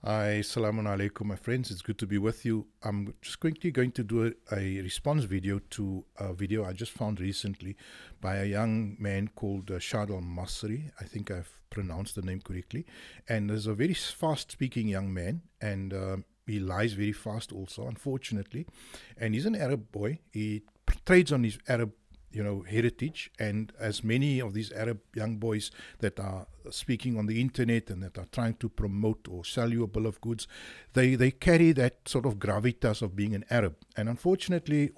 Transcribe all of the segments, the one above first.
Hi, Assalamu alaikum, my friends. It's good to be with you. I'm just quickly going to do a response video to a video I just found recently by a young man called Shadee Al Masri. I think I've pronounced the name correctly. And there's a very fast speaking young man, and he lies very fast also, unfortunately. And he's an Arab boy. He trades on his Arab heritage, and as many of these Arab young boys that are speaking on the internet and that are trying to promote or sell you a bill of goods, they carry that sort of gravitas of being an Arab. And fortunately,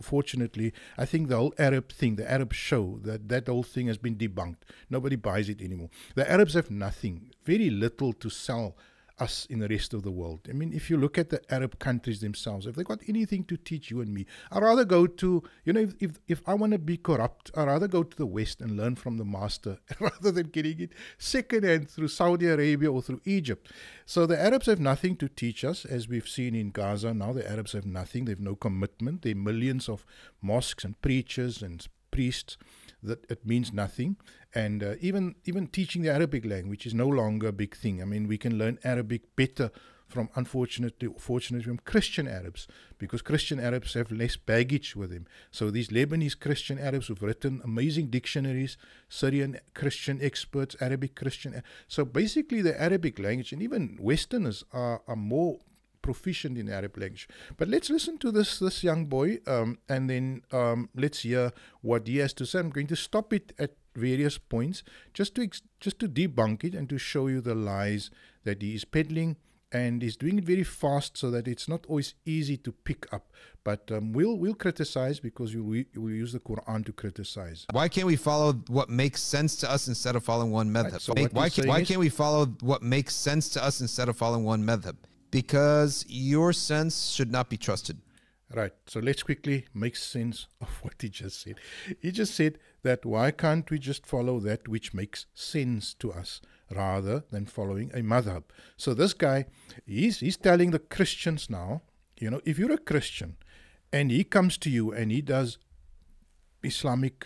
I think the whole Arab thing, the Arab show, that whole thing has been debunked. Nobody buys it anymore. The Arabs have nothing, very little to sell us in the rest of the world. I mean, if you look at the Arab countries themselves, if they got anything to teach you and me, I'd rather go to, if I want to be corrupt, I'd rather go to the West and learn from the master rather than getting it secondhand through Saudi Arabia or through Egypt. So the Arabs have nothing to teach us, as we've seen in Gaza. Now the Arabs have nothing. They have no commitment. There are millions of mosques and preachers and priests that it means nothing. And even teaching the Arabic language is no longer a big thing. I mean, we can learn Arabic better from, fortunately, from Christian Arabs, because Christian Arabs have less baggage with them. So these Lebanese Christian Arabs who've written amazing dictionaries, Syrian Christian experts, Arabic Christian. So basically the Arabic language, and even Westerners are more proficient in Arab language. But let's listen to this young boy, and then let's hear what he has to say. I'm going to stop it at various points just to debunk it and to show you the lies that he is peddling, and he's doing it very fast so that it's not always easy to pick up. But we'll criticize, because we'll use the Qur'an to criticize. Why can't we follow what makes sense to us instead of following one madhab? Right, so why can't we follow what makes sense to us instead of following one madhab? Because your sense should not be trusted. Right. So let's quickly make sense of what he just said. He just said that why can't we just follow that which makes sense to us rather than following a madhab? So this guy, he's telling the Christians now, if you're a Christian and he comes to you and he does Islamic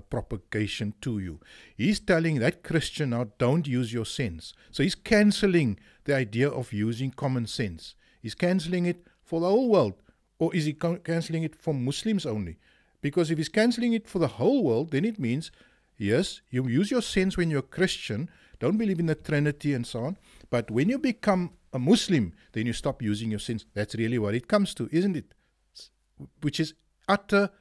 propagation to you, he's telling that Christian now, don't use your sense. So he's cancelling the idea of using common sense. He's cancelling it for the whole world. Or is he cancelling it for Muslims only? Because if he's cancelling it for the whole world, then it means, yes, you use your sense when you're a Christian, don't believe in the Trinity and so on, but when you become a Muslim, then you stop using your sense. That's really what it comes to, isn't it? Which is utter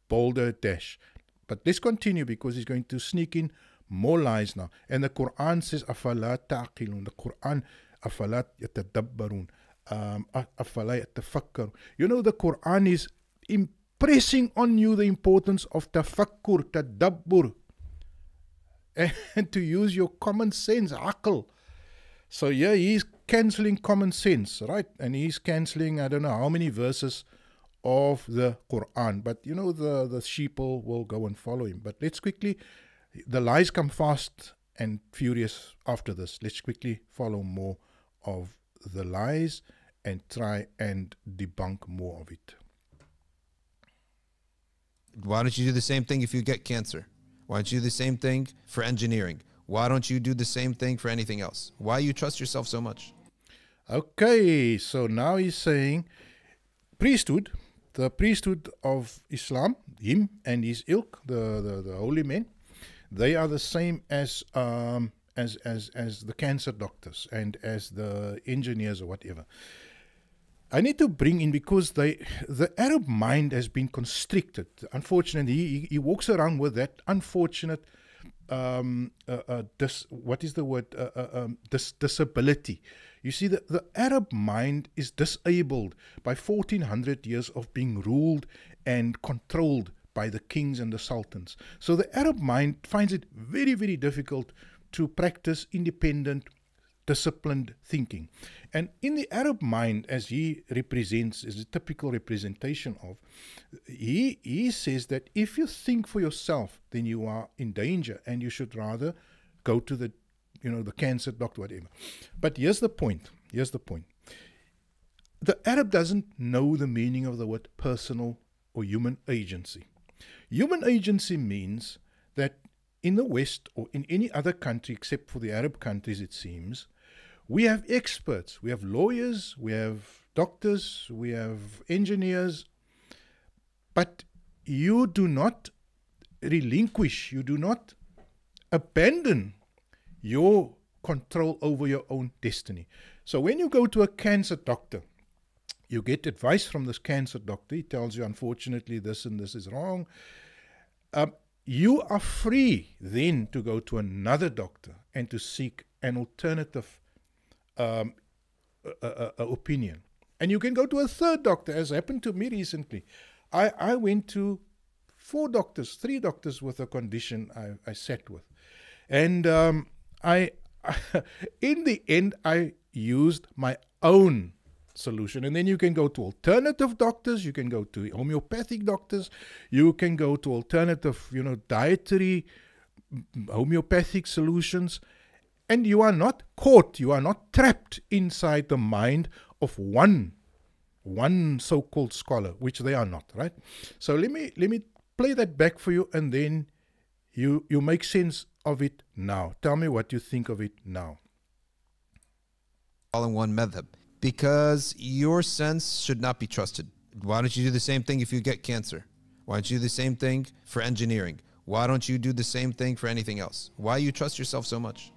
balderdash. But let's continue, because he's going to sneak in more lies now. And the Qur'an says, أَفَلَا تَعْقِلُونَ. The Qur'an, أَفَلَا يَتَدَبَّرُونَ. أَفَلَا يَتَفَكَّرُونَ. The Qur'an is impressing on you the importance of tafakkur, tadabbur, and to use your common sense, aql. So yeah, he's cancelling common sense, right? And he's cancelling, I don't know how many verses of the Qur'an. But the sheeple will go and follow him. But let's quickly, the lies come fast and furious after this. Let's quickly follow more of the lies and try and debunk more of it. Why don't you do the same thing if you get cancer? Why don't you do the same thing for engineering? Why don't you do the same thing for anything else? Why you trust yourself so much? Okay, so now he's saying priesthood, the priesthood of Islam, him and his ilk, the holy men, they are the same as the cancer doctors and as the engineers or whatever. I need to bring in, because the Arab mind has been constricted. Unfortunately, he walks around with that unfortunate disability. You see, the Arab mind is disabled by 1400 years of being ruled and controlled by the kings and the sultans. So the Arab mind finds it very, very difficult to practice independent, disciplined thinking. And in the Arab mind, as he represents, is a typical representation of, he says that if you think for yourself, then you are in danger and you should rather go to the cancer doctor, whatever. But here's the point. The Arab doesn't know the meaning of the word personal or human agency. Human agency means that in the West, or in any other country except for the Arab countries, it seems, We have experts, we have lawyers, we have doctors, we have engineers, but you do not relinquish, you do not abandon your control over your own destiny. So when you go to a cancer doctor, you get advice from this cancer doctor. He tells you, unfortunately, this and this is wrong. You are free then to go to another doctor and to seek an alternative opinion. And you can go to a third doctor, as happened to me recently. I went to 3 doctors with a condition I sat with. And in the end, I used my own solution. And then you can go to alternative doctors, you can go to homeopathic doctors, you can go to alternative, dietary homeopathic solutions. And you are not caught, you are not trapped inside the mind of one so-called scholar, which they are not, right? So let me play that back for you, and then you make sense of it now. Tell me what you think of it now. All in one madhab, because your sense should not be trusted. Why don't you do the same thing if you get cancer? Why don't you do the same thing for engineering? Why don't you do the same thing for anything else? Why you trust yourself so much?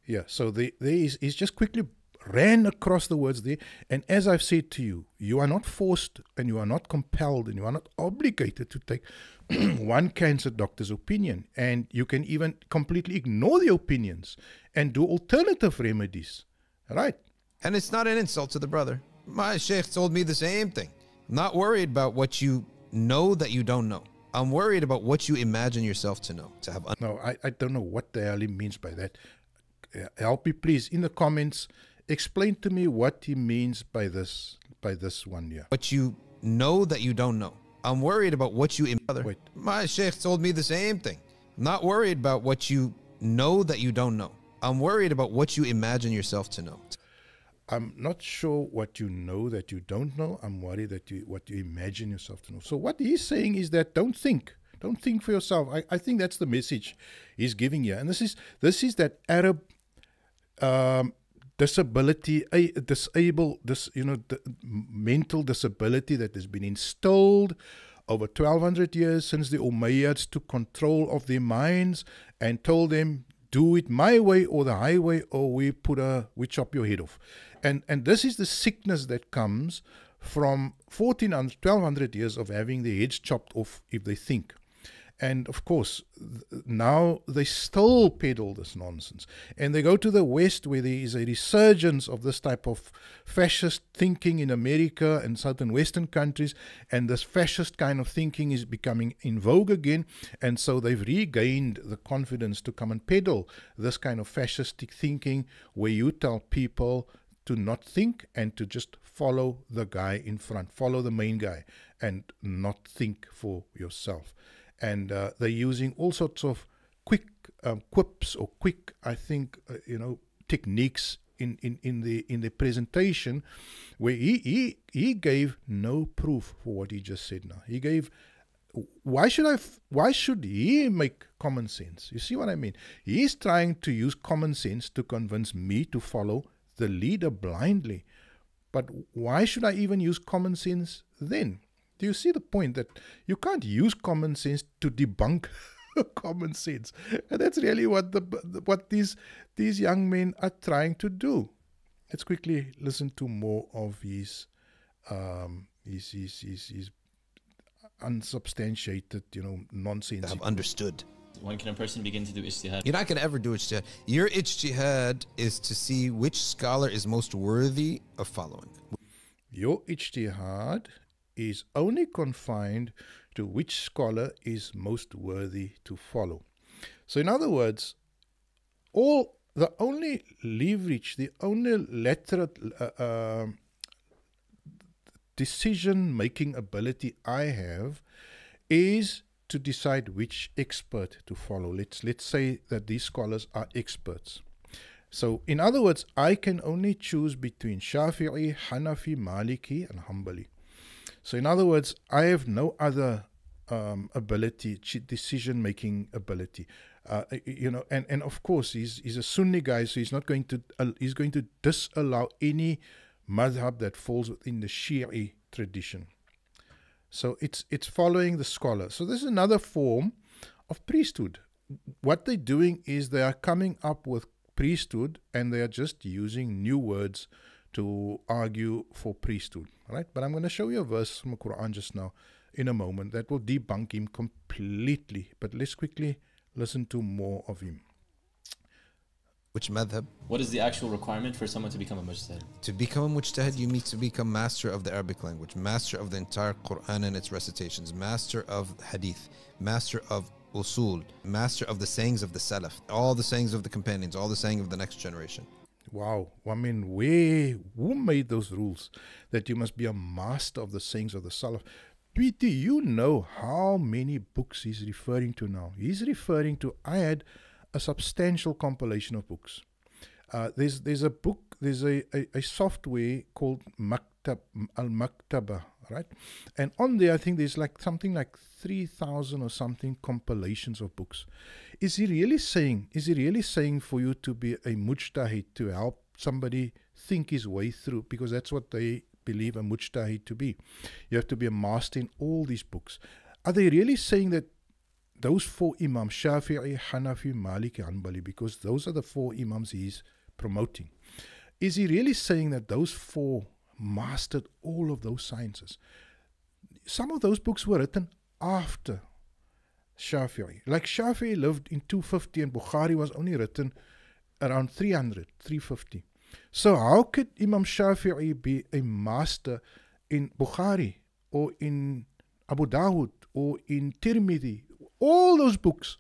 Yeah, so he's just quickly ran across the words there. And as I've said to you, you are not forced and you are not compelled and you are not obligated to take one cancer doctor's opinion. And you can even completely ignore the opinions and do alternative remedies, right? And it's not an insult to the brother. My sheikh told me the same thing. I'm not worried about what you know that you don't know. I'm worried about what you imagine yourself to know. No, I don't know what the hell he means by that. Help me, please, in the comments. Explain to me what he means by this one here. What you know that you don't know. I'm worried about what you imagine. Wait. My sheikh told me the same thing. I'm not worried about what you know that you don't know. I'm worried about what you imagine yourself to know. I'm not sure what you know that you don't know. I'm worried that what you imagine yourself to know. So what he's saying is that don't think for yourself. I think that's the message he's giving here. And this is that Arab disability, the mental disability that has been instilled over 1200 years since the Umayyads took control of their minds and told them, do it my way or the highway, or we chop your head off. And this is the sickness that comes from 1200 years of having their heads chopped off if they think. And of course, now they still peddle this nonsense. And they go to the West, where there is a resurgence of this type of fascist thinking in America and certain Western countries. And this fascist kind of thinking is becoming in vogue again. And so they've regained the confidence to come and peddle this kind of fascistic thinking, where you tell people to not think and to just follow the guy in front, follow the main guy, and not think for yourself. And they're using all sorts of quick quips or quick, techniques in the presentation, where he gave no proof for what he just said. Now he gave. Why should he make common sense? You see what I mean? He's trying to use common sense to convince me to follow the leader blindly. But why should I even use common sense then? Do you see the point that you can't use common sense to debunk common sense? And that's really what these young men are trying to do. Let's quickly listen to more of his unsubstantiated, nonsense. I've understood. When can a person begin to do ijtihad? You're not going to ever do ijtihad. Your ijtihad is to see which scholar is most worthy of following. Your ijtihad is only confined to which scholar is most worthy to follow. So in other words, the only leverage, the only lateral decision-making ability I have is to decide which expert to follow. Let's say that these scholars are experts. So in other words, I can only choose between Shafi'i, Hanafi, Maliki, and Hanbali. So in other words, I have no other decision-making ability. And of course he's a Sunni guy, so he's not going to he's going to disallow any madhab that falls within the Shi'i tradition. So it's following the scholar. So this is another form of priesthood. What they're doing is they are coming up with priesthood, and they are just using new words to argue for priesthood. Right? But I'm going to show you a verse from the Qur'an just now in a moment that will debunk him completely. But let's quickly listen to more of him. Which madhab? What is the actual requirement for someone to become a mujtahid? To become a mujtahid, you need to become master of the Arabic language, master of the entire Qur'an and its recitations, master of hadith, master of usul, master of the sayings of the salaf, all the sayings of the companions, all the saying of the next generation. Wow. I mean, who made those rules that you must be a master of the sayings of the salaf? Do you know how many books he's referring to now? He's referring to, I had a substantial compilation of books. There's a book, there's a software called Al Maktaba, right? And on there, I think there's like something like 3,000 or something compilations of books. Is he really saying for you to be a mujtahid, to help somebody think his way through? Because that's what they believe a mujtahid to be. You have to be a master in all these books. Are they really saying that those four imams, Shafi'i, Hanafi, Maliki, Hanbali, because those are the four imams he's promoting? Is he really saying that those four mastered all of those sciences? Some of those books were written after Shafi'i. Like Shafi'i lived in 250 and Bukhari was only written around 350. So how could Imam Shafi'i be a master in Bukhari or in Abu Dawud or in Tirmidhi? All those books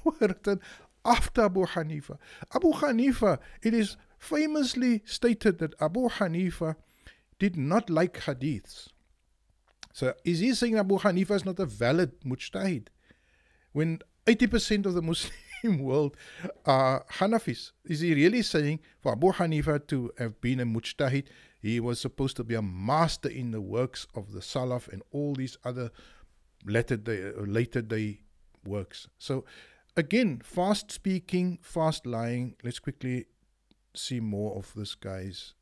were written after Abu Hanifa. Abu Hanifa, it is famously stated that Abu Hanifa did not like hadiths. So is he saying Abu Hanifa is not a valid mujtahid? When 80% of the Muslim world are Hanafis, is he really saying for Abu Hanifa to have been a mujtahid, he was supposed to be a master in the works of the Salaf and all these other later day works? So again, fast speaking, fast lying. Let's quickly see more of this guy's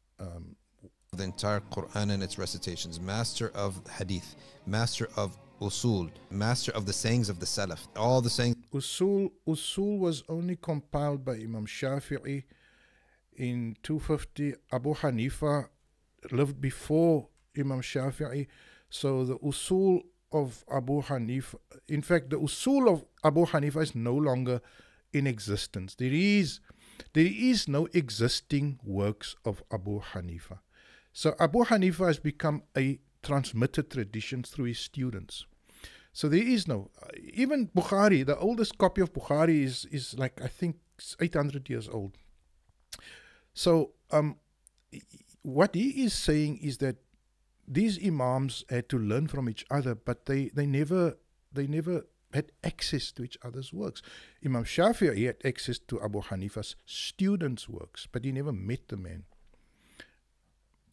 The entire Qur'an and its recitations, master of hadith, master of usul, master of the sayings of the salaf, all the sayings. Usul was only compiled by Imam Shafi'i in 250. Abu Hanifa lived before Imam Shafi'i. So the usul of Abu Hanifa, in fact, the usul of Abu Hanifa is no longer in existence. There is no existing works of Abu Hanifa. So Abu Hanifa has become a transmitted tradition through his students. So there is no, even Bukhari, the oldest copy of Bukhari is like, I think, 800 years old. So what he is saying is that these imams had to learn from each other, but they never had access to each other's works. Imam Shafi'i had access to Abu Hanifa's students' works, but he never met the man.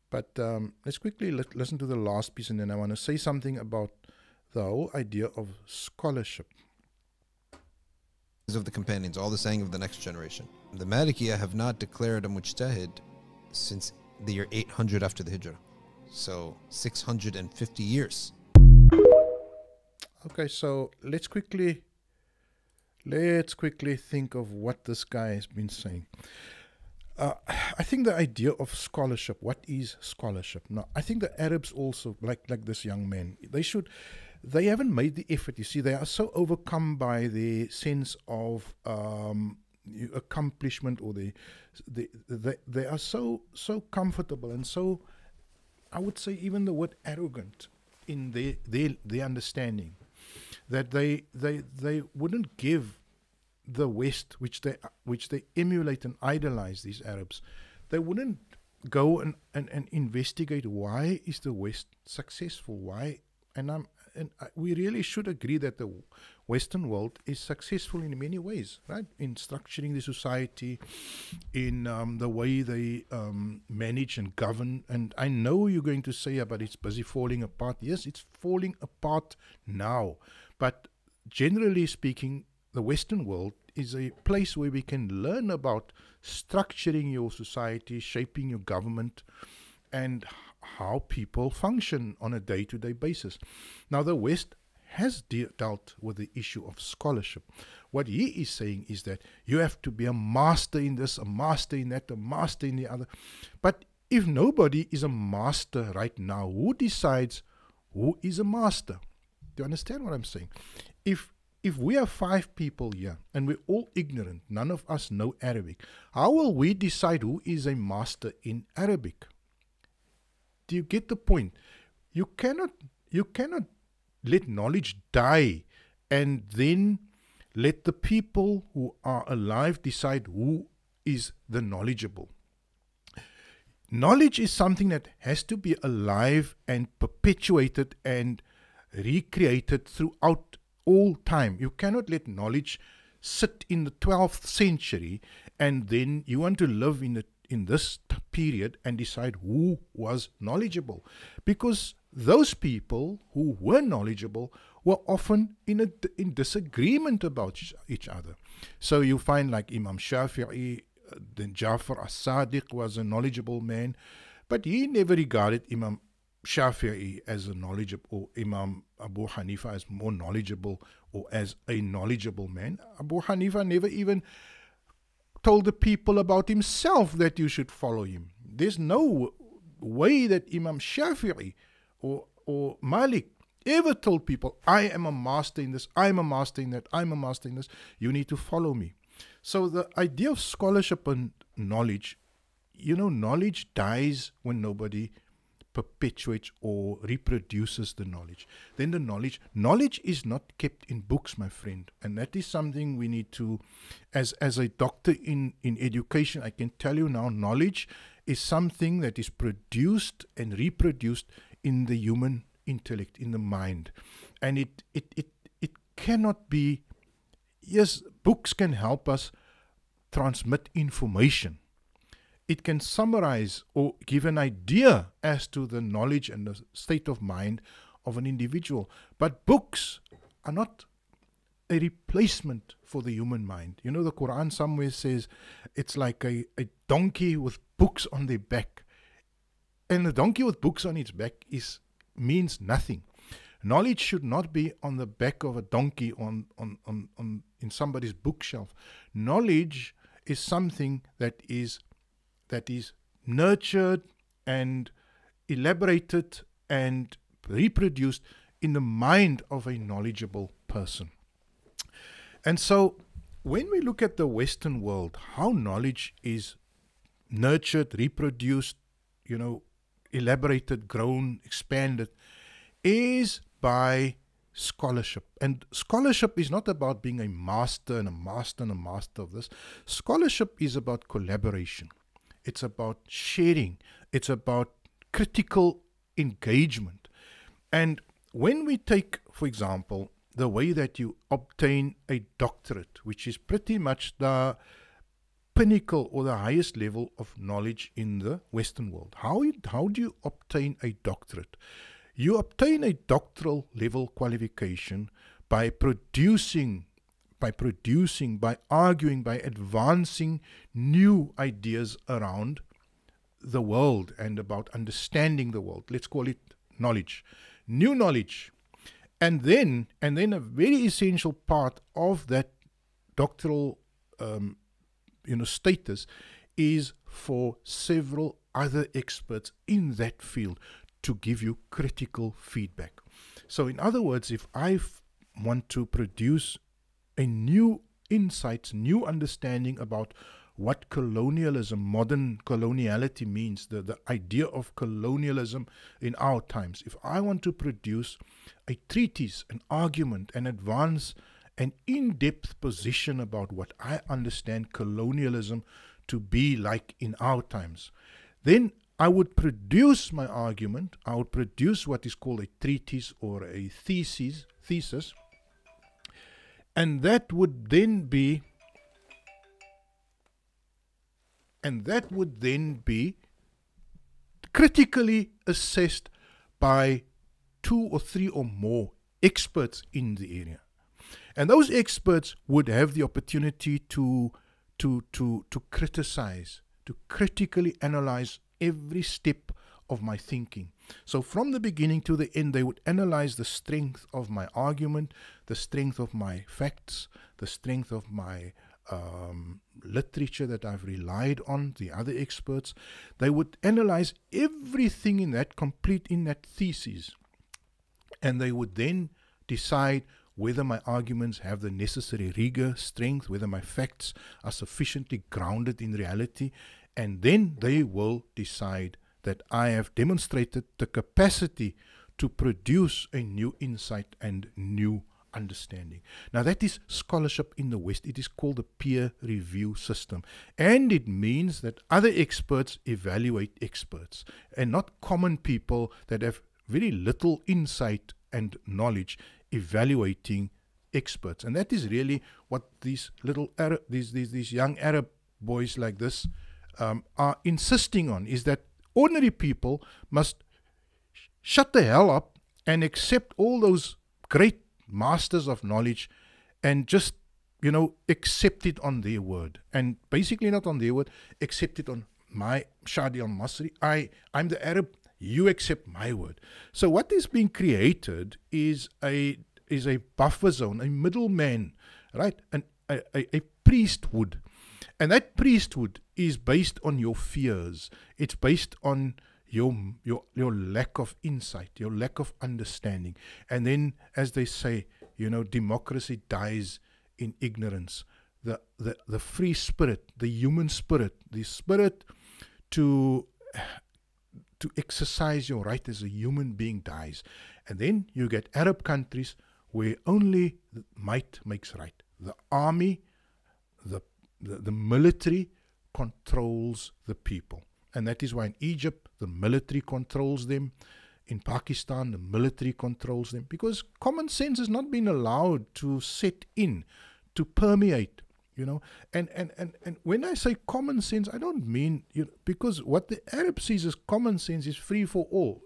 But let's quickly listen to the last piece, and then I want to say something about the whole idea of scholarship. Of the companions, all the saying of the next generation. The Malikiyah have not declared a mujtahid since the year 800 after the Hijrah. So 650 years. Okay, so let's quickly think of what this guy has been saying. I think the idea of scholarship, what is scholarship? Now, I think the Arabs also, like this young man, they haven't made the effort. You see, they are so overcome by the sense of accomplishment, or they are so comfortable and so, I would say even the word arrogant in their understanding, that they wouldn't give the West, which they emulate and idolize, these Arabs, they wouldn't go and investigate why is the West successful, why, we really should agree that the Western world is successful in many ways, right? In structuring the society, in the way they manage and govern. And I know you're going to say, but it's busy falling apart. Yes, it's falling apart now. But generally speaking, the Western world is a place where we can learn about structuring your society, shaping your government, and how people function on a day-to-day basis. Now, the West has dealt with the issue of scholarship. What he is saying is that you have to be a master in this, a master in that, a master in the other. But if nobody is a master right now, who decides who is a master? Do you understand what I'm saying? If we have 5 people here and we're all ignorant, none of us know Arabic, how will we decide who is a master in Arabic? Do you get the point? You cannot let knowledge die and then let the people who are alive decide who is the knowledgeable. Knowledge is something that has to be alive and perpetuated and recreated throughout all time. You cannot let knowledge sit in the 12th century and then you want to live in this period and decide who was knowledgeable, because those people who were knowledgeable were often in disagreement about each other. So you find like Imam Shafi'i, then Jafar as-Sadiq was a knowledgeable man, but he never regarded Imam Shafi'i as a knowledgeable, or Imam Abu Hanifa as more knowledgeable or as a knowledgeable man. Abu Hanifa never even told the people about himself that you should follow him. There's no way that Imam Shafi'i or Malik ever told people, I am a master in this, I'm a master in that, I'm a master in this, you need to follow me. So the idea of scholarship and knowledge, knowledge dies when nobody perpetuates or reproduces the knowledge. Then the knowledge is not kept in books, my friend. And that is something we need to, as a doctor in education, I can tell you now, knowledge is something that is produced and reproduced in the human intellect, in the mind. And it cannot be, yes, books can help us transmit information. It can summarize or give an idea as to the knowledge and the state of mind of an individual. But books are not a replacement for the human mind. The Qur'an somewhere says it's like a donkey with books on their back. And a donkey with books on its back means nothing. Knowledge should not be on the back of a donkey in somebody's bookshelf. Knowledge is something that is nurtured and elaborated and reproduced in the mind of a knowledgeable person. And so when we look at the Western world, how knowledge is nurtured, reproduced, elaborated, grown, expanded, is by scholarship. And scholarship is not about being a master and a master and a master of this. Scholarship is about collaboration. It's about sharing. It's about critical engagement. And when we take, for example, the way that you obtain a doctorate, which is pretty much the pinnacle or the highest level of knowledge in the Western world. How do you obtain a doctorate? You obtain a doctoral level qualification by producing, by arguing, by advancing new ideas around the world and about understanding the world. Let's call it knowledge, new knowledge. And then a very essential part of that doctoral status is for several other experts in that field to give you critical feedback. So in other words, if I want to produce a new insights, new understanding about what colonialism, modern coloniality means, the idea of colonialism in our times, if I want to produce a treatise, an argument, and advance an in-depth position about what I understand colonialism to be like in our times, then I would produce my argument, I would produce what is called a treatise or a thesis, and that would then be critically assessed by 2 or 3 or more experts in the area. And those experts would have the opportunity to criticize, to critically analyze every step of my thinking. So from the beginning to the end, they would analyze the strength of my argument, the strength of my facts, the strength of my literature that I've relied on, the other experts. They would analyze everything in that thesis, and they would then decide whether my arguments have the necessary rigor, strength, whether my facts are sufficiently grounded in reality, and then they will decide that I have demonstrated the capacity to produce a new insight and new understanding. Now that is scholarship in the West. It is called the peer review system, and it means that other experts evaluate experts and not common people that have very little insight and knowledge evaluating experts. And that is really what these little these young Arab boys like this are insisting on, is that ordinary people must shut the hell up and accept all those great masters of knowledge and just, accept it on their word. And basically not on their word, accept it on my Shadee Al Masri. I'm the Arab, you accept my word. So what is being created is a buffer zone, a middleman, right? A priesthood. And that priesthood is based on your fears. It's based on your lack of insight, your lack of understanding. And then, as they say, democracy dies in ignorance. The free spirit, the human spirit, the spirit to exercise your right as a human being dies. And then you get Arab countries where only might makes right. The army, the military controls the people. And that is why in Egypt, the military controls them. In Pakistan, the military controls them. Because common sense has not been allowed to set in, to permeate, And when I say common sense, I don't mean, because what the Arab sees as common sense is free for all.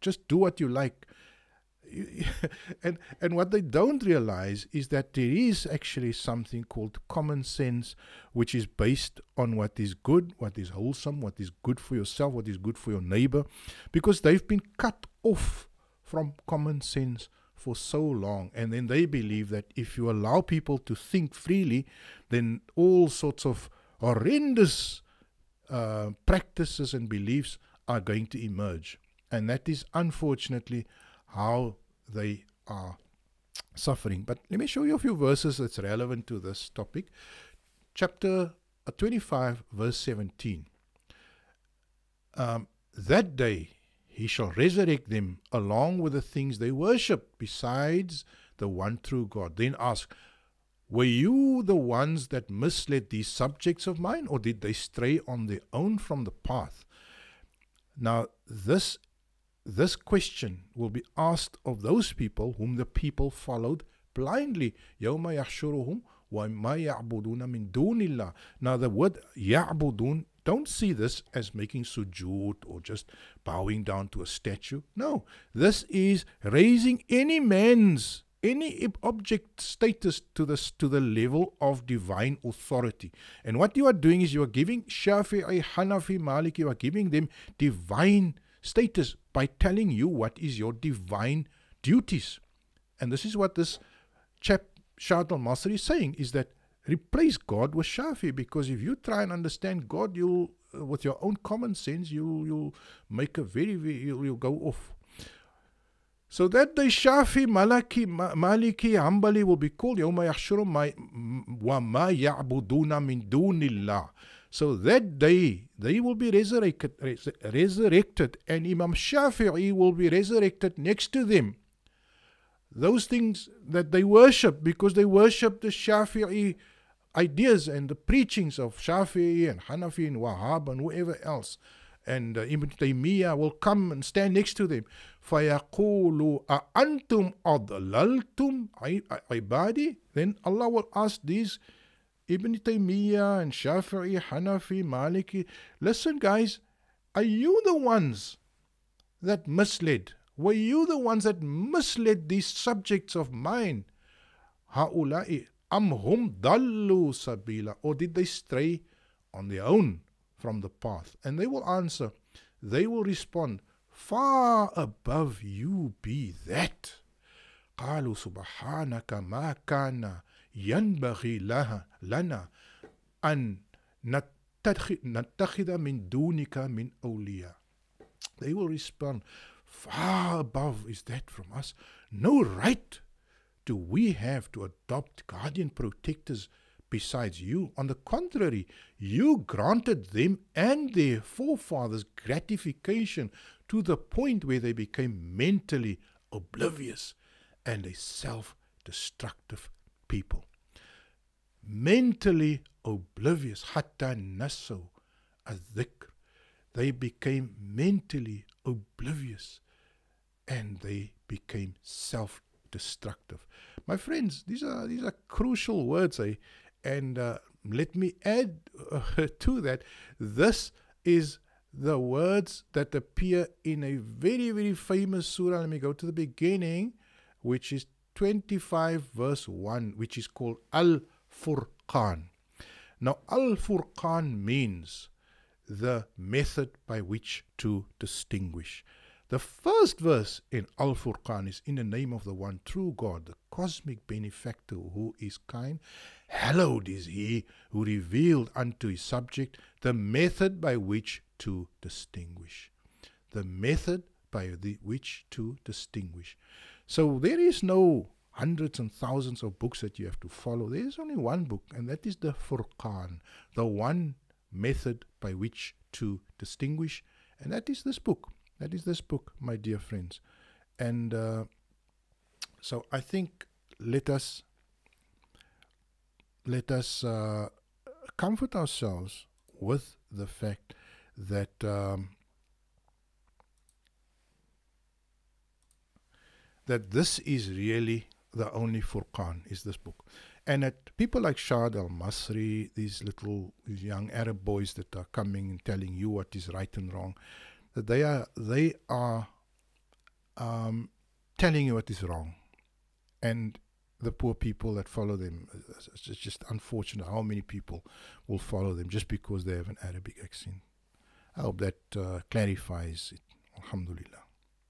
Just do what you like. And what they don't realize is that there is actually something called common sense, which is based on what is good, what is wholesome, what is good for yourself, what is good for your neighbor, because they've been cut off from common sense for so long. And then they believe that if you allow people to think freely, then all sorts of horrendous practices and beliefs are going to emerge. And that is unfortunately how they are suffering. But let me show you a few verses that's relevant to this topic. Chapter 25, verse 17. That day he shall resurrect them along with the things they worship, besides the one true God. Then ask, were you the ones that misled these subjects of mine, or did they stray on their own from the path? Now, this question will be asked of those people whom the people followed blindly. يَوْمَ يَحْشُرُهُمْ وَمَا يَعْبُدُونَ مِن دُونِ اللَّهِ. Now the word يَعْبُدُونَ, don't see this as making sujood or just bowing down to a statue. No, this is raising any object status to the level of divine authority. And what you are doing is you are giving Shafi'i, Hanafi, Maliki, you are giving them divine status by telling you what is your divine duties. And this is what this chap Shadee Al Masri is saying, is that replace God with Shafi, because if you try and understand God, you'll with your own common sense, you'll make a you'll go off. So that the Shafi, Maliki, Hanbali will be called يَوْمَ يَحْشُرُهُمْ وَمَا يَعْبُدُونَ مِن دُونِ اللَّهِ. So that day, they will be resurrected, and Imam Shafi'i will be resurrected next to them. Those things that they worship, because they worship the Shafi'i ideas and the preachings of Shafi'i and Hanafi and Wahhab and whoever else. And Ibn Taymiyyah will come and stand next to them. فَيَقُولُ أَأَنْتُمْ أَضْلَلْتُمْ عِبَادِي. Then Allah will ask these Ibn Taymiyyah and Shafi'i, Hanafi, Maliki, listen guys, are you the ones that misled? Were you the ones that misled these subjects of mine? هؤلاء أم هم ضلوا سبيلا, or did they stray on their own from the path? And they will answer, they will respond, far above you be that. قالوا سبحانك ما كان ينبغي لنا أن نتخذ من دونك من أولياء. They will respond, far above is that from us. No right do we have to adopt guardian protectors besides you. On the contrary, you granted them and their forefathers gratification to the point where they became mentally oblivious and a self-destructive people. Mentally oblivious. Hatta nasu al-dhikr. They became mentally oblivious and they became self-destructive. My friends, these are crucial words, and let me add to that, this is the words that appear in a very, very famous surah. Let me go to the beginning, which is 25 verse 1, which is called Al-Furqan. Now, Al-Furqan means the method by which to distinguish. The first verse in Al-Furqan is, in the name of the one true God, the cosmic benefactor who is kind. Hallowed is he who revealed unto his subject the method by which to distinguish. The method by which to distinguish. So there is no hundreds and thousands of books that you have to follow. There is only one book, and that is the Furqan, the one method by which to distinguish, and that is this book. That is this book, my dear friends. And so I think let us comfort ourselves with the fact that that this is really the only Furqan, is this book. And that people like Shadee Al Masri, these young Arab boys that are coming and telling you what is right and wrong, that they are telling you what is wrong, and the poor people that follow them, it's just unfortunate how many people will follow them just because they have an Arabic accent. I hope that clarifies it. Alhamdulillah.